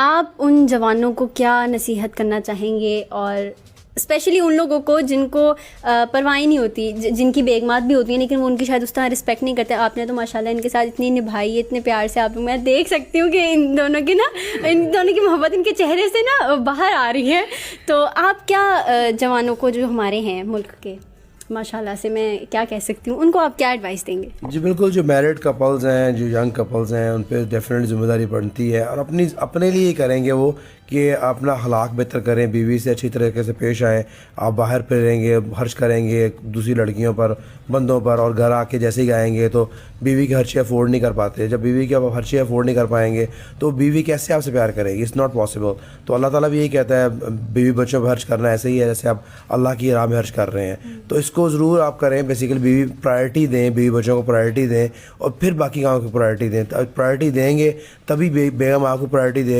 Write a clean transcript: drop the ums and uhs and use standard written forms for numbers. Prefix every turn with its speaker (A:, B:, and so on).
A: آپ ان جوانوں کو کیا نصیحت کرنا چاہیں گے، اور اسپیشلی ان لوگوں کو جن کو پرواہ نہیں ہوتی، جن کی بیگمات بھی ہوتی ہیں لیکن وہ ان کی شاید اس طرح رسپیکٹ نہیں کرتے؟ آپ نے تو ماشاءاللہ ان کے ساتھ اتنی نبھائی ہے، اتنے پیار سے، آپ میں دیکھ سکتی ہوں کہ ان دونوں کی محبت ان کے چہرے سے نا باہر آ رہی ہے. تو آپ کیا جوانوں کو جو ہمارے ہیں ملک کے ماشاءاللہ سے میں کیا کہہ سکتی ہوں، ان کو آپ کیا ایڈوائس دیں گے؟
B: جی بالکل، جو میرڈ کپلز ہیں، جو ینگ کپلز ہیں، ان پہ ڈیفینیٹلی ذمہ داری بنتی ہے، اور اپنے لیے ہی کریں گے وہ کہ اپنا اخلاق بہتر کریں، بیوی سے اچھی طریقے سے پیش آئیں. آپ باہر پھریں گے، خرچ کریں گے دوسری لڑکیوں پر، بندوں پر، اور گھر آ کے جیسے ہی آئیں گے تو بیوی کی ہر چیز افورڈ نہیں کر پاتے. جب بیوی کی آپ ہر چیز افورڈ نہیں کر پائیں گے تو بیوی کیسے آپ سے پیار کرے گی؟ It's not possible. تو اللہ تعالیٰ بھی یہی کہتا ہے بیوی بچوں پہ خرچ کرنا ایسے ہی ہے جیسے آپ اللہ کی راہ میں خرچ کر رہے ہیں. تو اس کو ضرور آپ کریں. بیسیکلی بیوی پرائرٹی دیں، بیوی بچوں کو پرائرٹی دیں، اور پھر باقی کاموں کی پرائرٹی دیں. پرائرٹی دیں گے تبھی بیگم آپ کو پرائرٹی دے